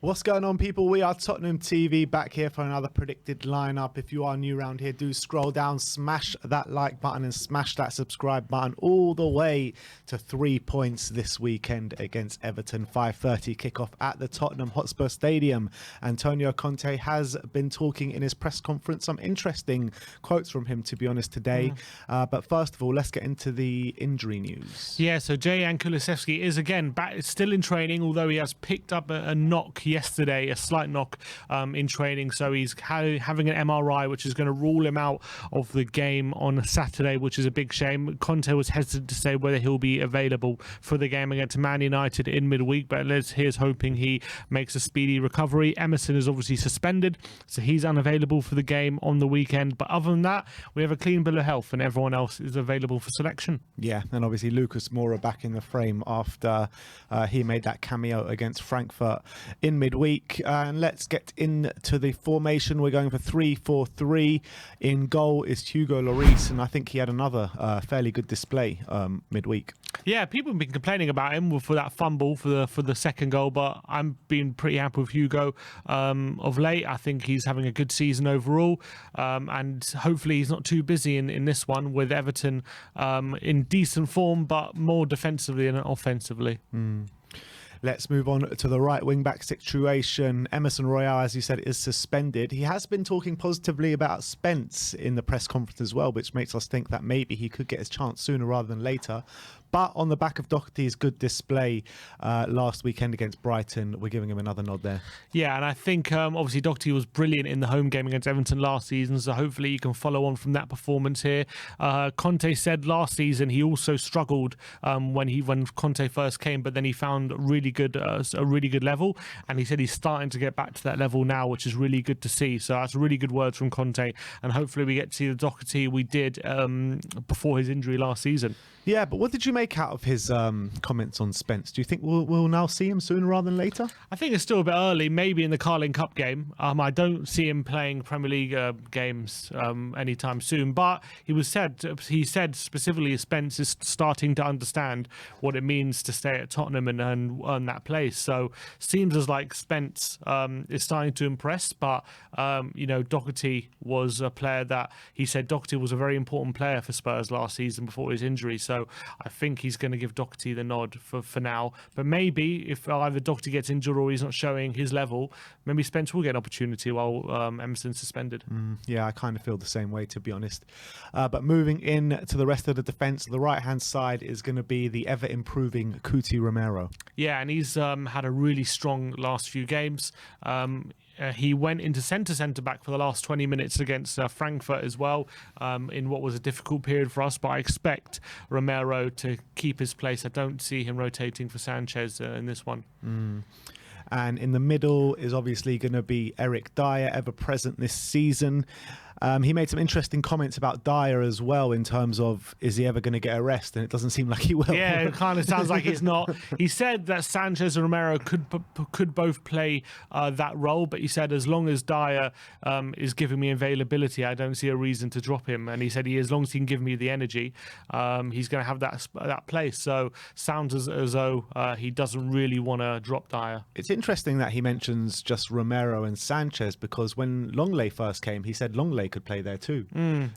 What's going on, people? We are Tottenham TV, back here for another predicted lineup. If you are new around here, do scroll down, smash that like button and smash that subscribe button all the way to 3 points this weekend against Everton. 5:30 kickoff at the Tottenham Hotspur Stadium. Antonio Conte has been talking in his press conference. Some interesting quotes from him, to be honest, today. But first of all, let's get into the injury news. Yeah, so Dejan Kulusevski is again back, still in training, although he has picked up a knock yesterday, a slight knock in training. So he's having an MRI, which is going to rule him out of the game on Saturday, which is a big shame. Conte was hesitant to say whether he'll be available for the game against Man United in midweek, but here's hoping he makes a speedy recovery. Emerson is obviously suspended, so he's unavailable for the game on the weekend. But other than that, we have a clean bill of health and everyone else is available for selection. Yeah, and obviously Lucas Moura back in the frame after he made that cameo against Frankfurt in midweek. And let's get into the formation. We're going for 3-4-3. In goal is Hugo Laurice, and I think he had another fairly good display midweek. Yeah, people have been complaining about him for that fumble for the second goal, but I'm being pretty happy with Hugo of late. I think he's having a good season overall, and hopefully he's not too busy in this one with Everton in decent form, but more defensively than offensively. Let's move on to the right wing-back situation. Emerson Royal, as you said, is suspended. He has been talking positively about Spence in the press conference as well, which makes us think that maybe he could get his chance sooner rather than later. But on the back of Doherty's good display last weekend against Brighton, we're giving him another nod there. Yeah, and I think obviously Doherty was brilliant in the home game against Everton last season, so hopefully you can follow on from that performance here. Conte said last season he also struggled when Conte first came, but then he found a really good level, and he said he's starting to get back to that level now, which is really good to see. So that's really good words from Conte, and hopefully we get to see the Doherty we did before his injury last season. Yeah, but what did you make out of his comments on Spence? Do you think we'll now see him sooner rather than later? I think it's still a bit early, maybe in the Carling Cup game. I don't see him playing Premier League games anytime soon, but he said specifically Spence is starting to understand what it means to stay at Tottenham and earn that place. So seems as like Spence is starting to impress, but Doherty was a player that he said Doherty was a very important player for Spurs last season before his injury. So I think he's going to give Doherty the nod for now. But maybe if either Doherty gets injured or he's not showing his level, maybe Spence will get an opportunity while Emerson's suspended. Yeah, I kind of feel the same way, to be honest. But moving in to the rest of the defence, the right-hand side is going to be the ever-improving Cuti Romero. Yeah, and he's had a really strong last few games. He went into centre-back for the last 20 minutes against Frankfurt as well, in what was a difficult period for us. But I expect Romero to keep his place. I don't see him rotating for Sanchez in this one. And in the middle is obviously going to be Eric Dyer, ever present this season. He made some interesting comments about Dyer as well, in terms of, is he ever going to get a rest? And it doesn't seem like he will. Yeah, it kind of sounds like he's not. He said that Sanchez and Romero could both play that role, but he said as long as Dyer is giving me availability, I don't see a reason to drop him. And he said as long as he can give me the energy, he's going to have that place. So sounds as though he doesn't really want to drop Dyer. It's interesting that he mentions just Romero and Sanchez, because when Longley first came, he said Longley could play there too.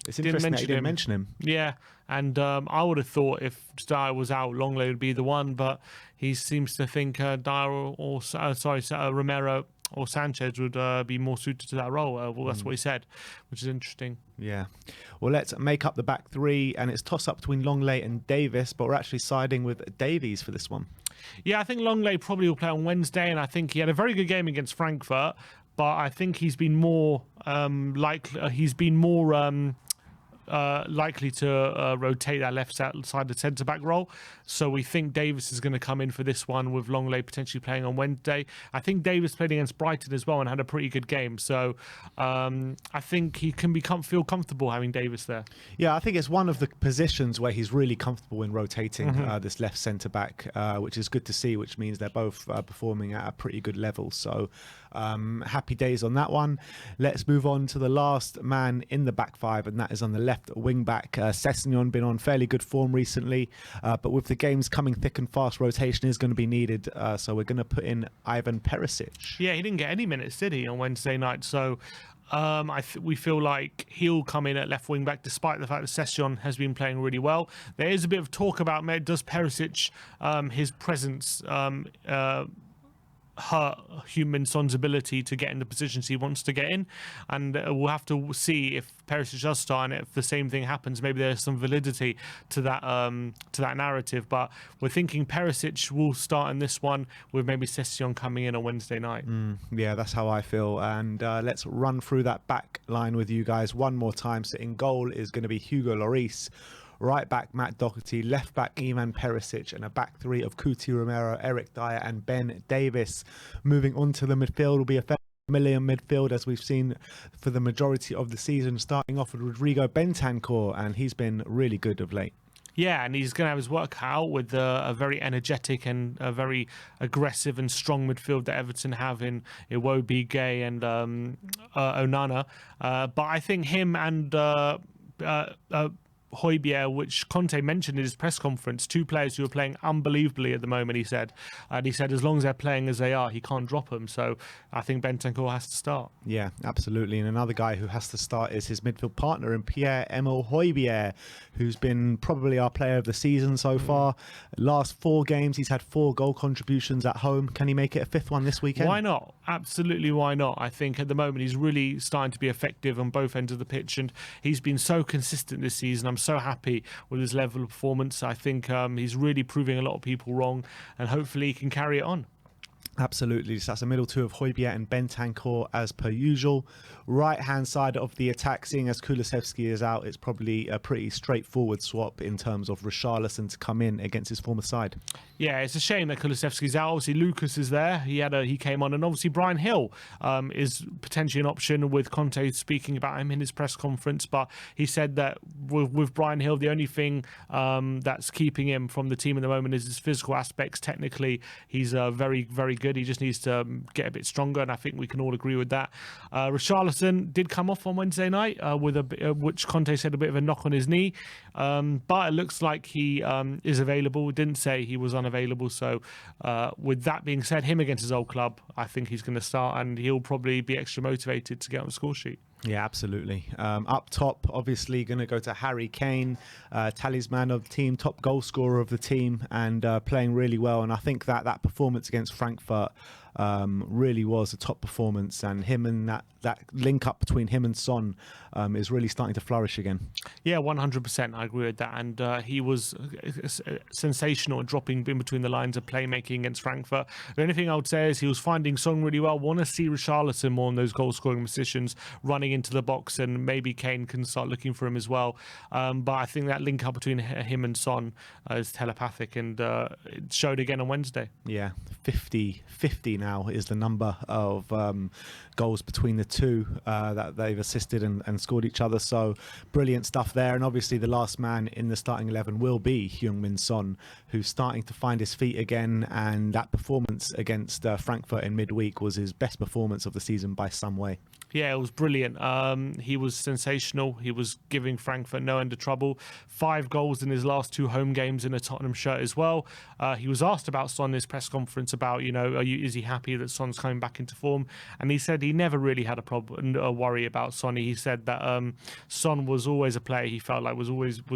It's interesting that he didn't mention him. Yeah, and I would have thought if Dyer was out, Longley would be the one, but he seems to think Dyer Romero or Sanchez would be more suited to that role. Well, that's what he said, which is interesting. Yeah. Well, let's make up the back three, and it's toss-up between Longley and Davis, but we're actually siding with Davies for this one. Yeah, I think Longley probably will play on Wednesday, and I think he had a very good game against Frankfurt, but I think he's been more likely to rotate that left side the centre-back role. So we think Davis is going to come in for this one, with Longley potentially playing on Wednesday. I think Davis played against Brighton as well and had a pretty good game. So I think he can feel comfortable having Davis there. Yeah, I think it's one of the positions where he's really comfortable in rotating this left centre-back, which is good to see, which means they're both performing at a pretty good level. So happy days on that one. Let's move on to the last man in the back five, and that is on the left left wing back. Sessegnon been on fairly good form recently, but with the games coming thick and fast, rotation is going to be needed. So we're going to put in Ivan Perisic. Yeah, he didn't get any minutes, did he, on Wednesday night? So we feel like he'll come in at left wing back, despite the fact that Sessegnon has been playing really well. There is a bit of talk about, does Perisic, his presence, hurt Heung-min Son's ability to get in the positions he wants to get in, and we'll have to see if Perisic does start, and if the same thing happens, maybe there's some validity to that narrative. But we're thinking Perisic will start in this one, with maybe Sessegnon coming in on Wednesday night. Yeah, that's how I feel. And let's run through that back line with you guys one more time. So in goal is going to be Hugo Laurice. Right back, Matt Doherty. Left back, Ivan Perisic. And a back three of Cuti Romero, Eric Dyer and Ben Davis. Moving on to the midfield will be a familiar midfield, as we've seen for the majority of the season, starting off with Rodrigo Bentancur, and he's been really good of late. Yeah, and he's going to have his work cut out with a very energetic and a very aggressive and strong midfield that Everton have in Iwobi, Gay and Onana. But I think him and Højbjerg, which Conte mentioned in his press conference, two players who are playing unbelievably at the moment, he said. And he said as long as they're playing as they are, he can't drop them. So I think Bentancur has to start. Yeah, absolutely. And another guy who has to start is his midfield partner in Pierre-Emile Højbjerg, who's been probably our player of the season so far. Last 4 games, he's had 4 goal contributions at home. Can he make it a 5th one this weekend? Why not? Absolutely, why not? I think at the moment he's really starting to be effective on both ends of the pitch, and he's been so consistent this season. I'm so happy with his level of performance. I think he's really proving a lot of people wrong, and hopefully he can carry it on. Absolutely. So that's a middle two of Højbjerg and Bentancur as per usual. Right hand side of the attack, seeing as Kulusevski is out, it's probably a pretty straightforward swap in terms of Richarlison to come in against his former side. Yeah, it's a shame that Kulusevski's out. Obviously Lucas is there, he came on, and obviously Brian Hill is potentially an option, with Conte speaking about him in his press conference. But he said that with Brian Hill, the only thing that's keeping him from the team at the moment is his physical aspects. Technically he's very, very good. He just needs to get a bit stronger, and I think we can all agree with that. Richarlison did come off on Wednesday night with which Conte said a bit of a knock on his knee, but it looks like he is available. Didn't say he was unavailable. So with that being said, him against his old club, I think he's going to start, and he'll probably be extra motivated to get on the score sheet. Yeah, absolutely. Up top, obviously going to go to Harry Kane, talisman of the team, top goal scorer of the team, and playing really well. And I think that performance against Frankfurt really was a top performance, and him and that link up between him and Son is really starting to flourish again. Yeah, 100%. I agree with that. And he was sensational at dropping in between the lines of playmaking against Frankfurt. The only thing I would say is he was finding Son really well. Want to see Richarlison more in those goal-scoring positions, running into the box, and maybe Kane can start looking for him as well. But I think that link up between him and Son is telepathic, and it showed again on Wednesday. Yeah, 50 now is the number of goals between the two that they've assisted and scored each other. So brilliant stuff there. And obviously the last man in the starting 11 will be Heung-min Son, who's starting to find his feet again, and that performance against Frankfurt in midweek was his best performance of the season by some way. Yeah, it was brilliant. He was sensational. He was giving Frankfurt no end of trouble. 5 goals in his last 2 home games in a Tottenham shirt as well. He was asked about Son in his press conference about, is he happy that Son's coming back into form? And he said he never really had a worry about Son. He said that Son was always a player he felt like was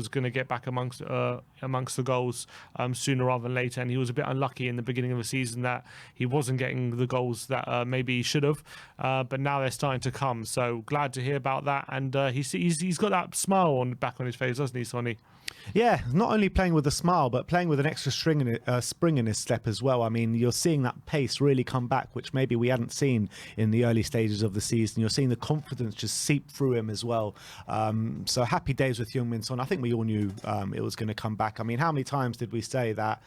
going to get back amongst the goals sooner rather than later. And he was a bit unlucky in the beginning of the season that he wasn't getting the goals that maybe he should have. But now they're starting to come, so glad to hear about that. And he's got that smile back on his face, doesn't he, Sonny? Yeah, not only playing with a smile, but playing with an extra spring in his step as well. I mean, you're seeing that pace really come back, which maybe we hadn't seen in the early stages of the season. You're seeing the confidence just seep through him as well. So happy days with Heung-min Son. I think we all knew it was going to come back. I mean, how many times did we say that?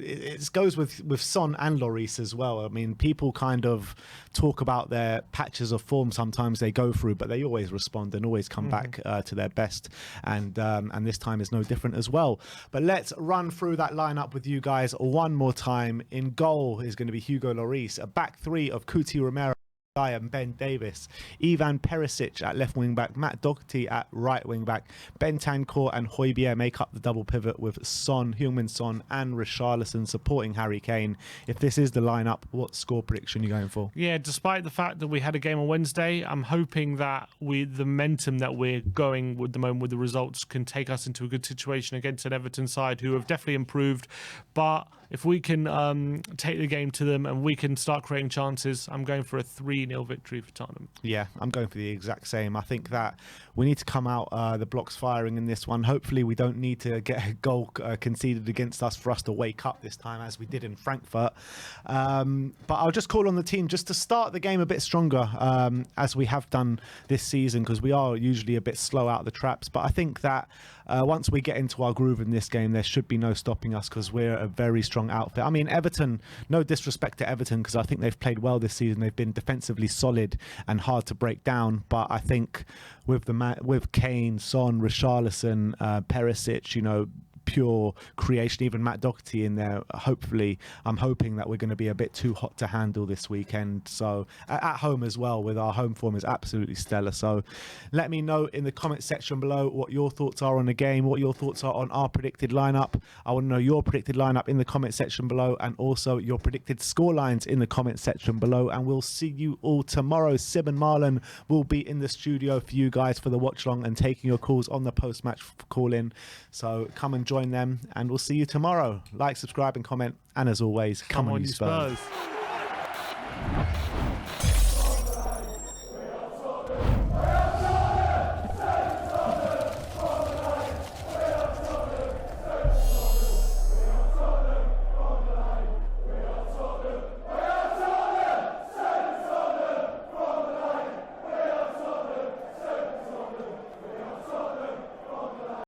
It goes with Son and Laurice as well. I mean, people kind of talk about their patches of form sometimes they go through, but they always respond and always come back to their best. And this time is no different as well. But let's run through that lineup with you guys one more time. In goal is going to be Hugo Laurice, a back three of Cuti Romero, Dyer and Ben Davis, Ivan Perisic at left wing back, Matt Doherty at right wing back, Bentancur and Højbjerg make up the double pivot with Son, Heung-min Son and Richarlison supporting Harry Kane. If this is the lineup, what score prediction are you going for? Yeah, despite the fact that we had a game on Wednesday, I'm hoping that the momentum that we're going with the moment with the results can take us into a good situation against an Everton side who have definitely improved. But if we can take the game to them and we can start creating chances, I'm going for a 3-0 victory for Tottenham. Yeah, I'm going for the exact same. I think that we need to come out the blocks firing in this one. Hopefully we don't need to get a goal conceded against us for us to wake up this time as we did in Frankfurt. But I'll just call on the team just to start the game a bit stronger as we have done this season, because we are usually a bit slow out the traps. But I think that once we get into our groove in this game, there should be no stopping us because we're a very strong outfit. I mean, Everton, no disrespect to Everton, because I think they've played well this season. They've been defensively solid and hard to break down. But I think with Kane, Son, Richarlison, Perisic, you know, pure creation, even Matt Doherty in there, hopefully I'm hoping that we're going to be a bit too hot to handle this weekend. So at home as well, with our home form is absolutely stellar. So let me know in the comment section below what your thoughts are on the game, what your thoughts are on our predicted lineup. I want to know your predicted lineup in the comment section below, and also your predicted score lines in the comment section below. And we'll see you all tomorrow. Sib and Marlon will be in the studio for you guys for the watch long and taking your calls on the post-match call in. So come and join them, and we'll see you tomorrow. Like, subscribe and comment, and as always, come on you Spurs.